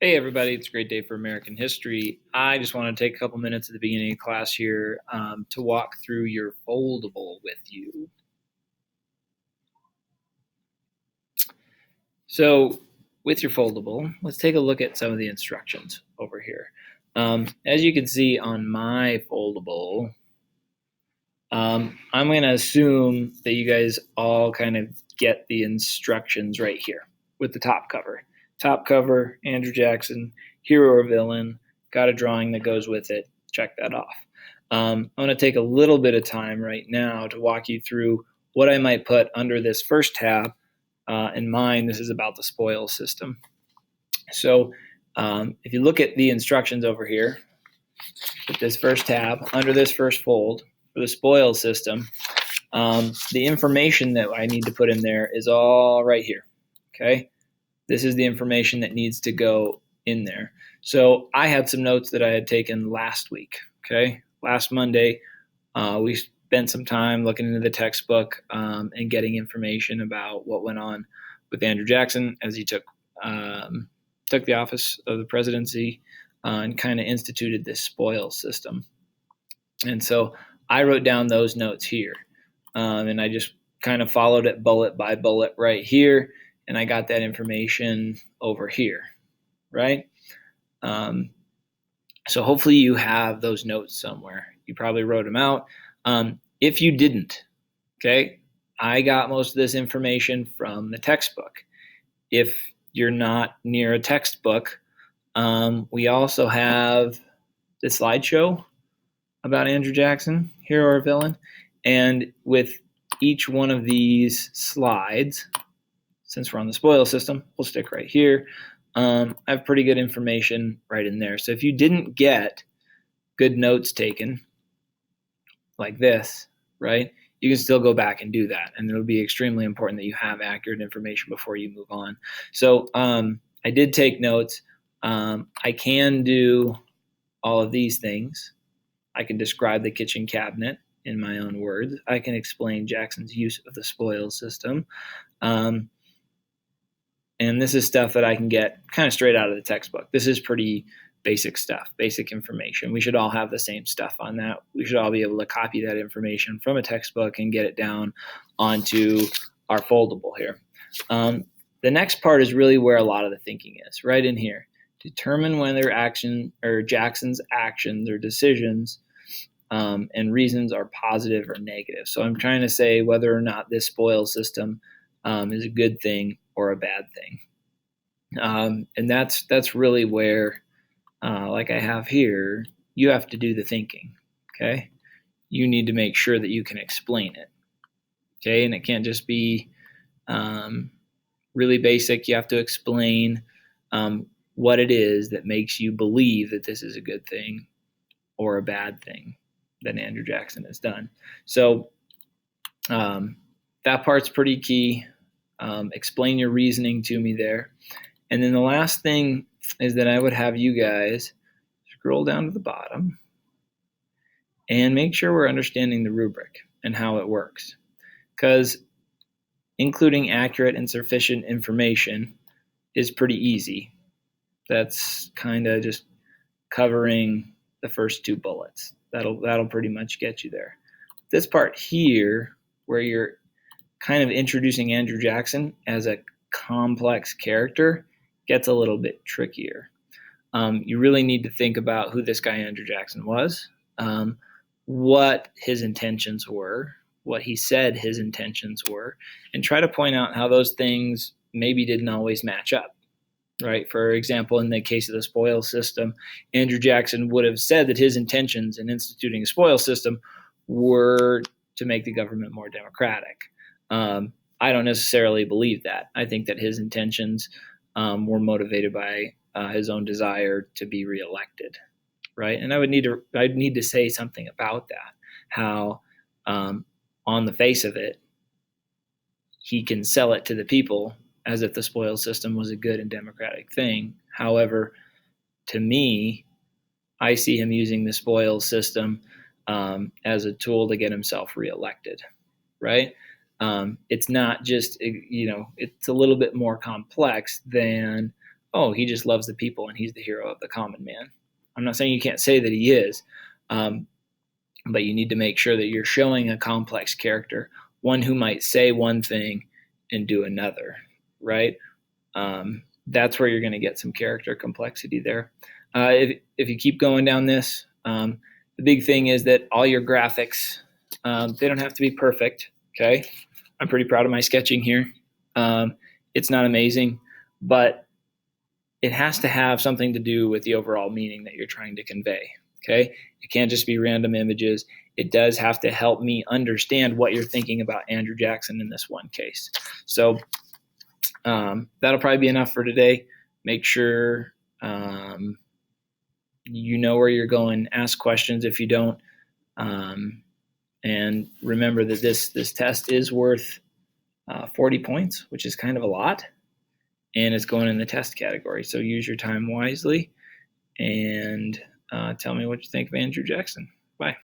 Hey, everybody, it's a great day for American history. I just want to take a couple minutes at the beginning of class here to walk through your foldable with you. So, with your foldable, let's take a look at some of the instructions over here. As you can see on my foldable, I'm going to assume that you guys all kind of get the instructions right here with the top cover. Top cover, Andrew Jackson, hero or villain, got a drawing that goes with it. Check that off. I'm going to take a little bit of time right now to walk you through what I might put under this first tab. In mine, this is about the spoils system. So if you look at the instructions over here, with this first tab, under this first fold, for the spoils system, the information that I need to put in there is all right here, okay? This is the information that needs to go in there. So I had some notes that I had taken last week, okay? Last Monday, we spent some time looking into the textbook and getting information about what went on with Andrew Jackson as he took the office of the presidency and kind of instituted this spoils system. And so I wrote down those notes here, and I just kind of followed it bullet by bullet right here, and I got that information over here, right? So hopefully you have those notes somewhere. You probably wrote them out. If you didn't, okay, I got most of this information from the textbook. If you're not near a textbook, we also have the slideshow about Andrew Jackson, hero or villain. And with each one of these slides, since we're on the spoils system, we'll stick right here. I have pretty good information right in there. So if you didn't get good notes taken like this, right, you can still go back and do that. And it'll be extremely important that you have accurate information before you move on. So I did take notes. I can do all of these things. I can describe the kitchen cabinet in my own words. I can explain Jackson's use of the spoils system. And this is stuff that I can get kind of straight out of the textbook. This is pretty basic stuff, basic information. We should all have the same stuff on that. We should all be able to copy that information from a textbook and get it down onto our foldable here. The next part is really where a lot of the thinking is, right in here. Determine whether Jackson's actions or decisions and reasons are positive or negative. So I'm trying to say whether or not this spoils system is a good thing or a bad thing. And that's really where, like I have here, you have to do the thinking, okay? You need to make sure that you can explain it, okay? And it can't just be really basic. You have to explain what it is that makes you believe that this is a good thing or a bad thing that Andrew Jackson has done. So that part's pretty key. Explain your reasoning to me there. And then the last thing is that I would have you guys scroll down to the bottom and make sure we're understanding the rubric and how it works. Because including accurate and sufficient information is pretty easy. That's kind of just covering the first two bullets. That'll pretty much get you there. This part here, where you're kind of introducing Andrew Jackson as a complex character, gets a little bit trickier. You really need to think about who this guy Andrew Jackson was, what his intentions were, what he said his intentions were, and try to point out how those things maybe didn't always match up. Right. For example, in the case of the spoils system, Andrew Jackson would have said that his intentions in instituting a spoils system were to make the government more democratic. I don't necessarily believe that. I think that his intentions were motivated by his own desire to be reelected. Right. And I'd need to say something about that, how on the face of it, he can sell it to the people as if the spoils system was a good and democratic thing. However, to me, I see him using the spoils system as a tool to get himself reelected, right? It's not just, it's a little bit more complex than, oh, he just loves the people and he's the hero of the common man. I'm not saying you can't say that he is, um, but you need to make sure that you're showing a complex character, one who might say one thing and do another, right? That's where you're going to get some character complexity there. If you keep going down this, the big thing is that all your graphics, they don't have to be perfect. Okay. I'm pretty proud of my sketching here. It's not amazing, but it has to have something to do with the overall meaning that you're trying to convey. Okay. It can't just be random images. It does have to help me understand what you're thinking about Andrew Jackson in this one case. So that'll probably be enough for today. Make sure you know where you're going. Ask questions if you don't. And remember that this test is worth 40 points, which is kind of a lot. And it's going in the test category. So use your time wisely and tell me what you think of Andrew Jackson.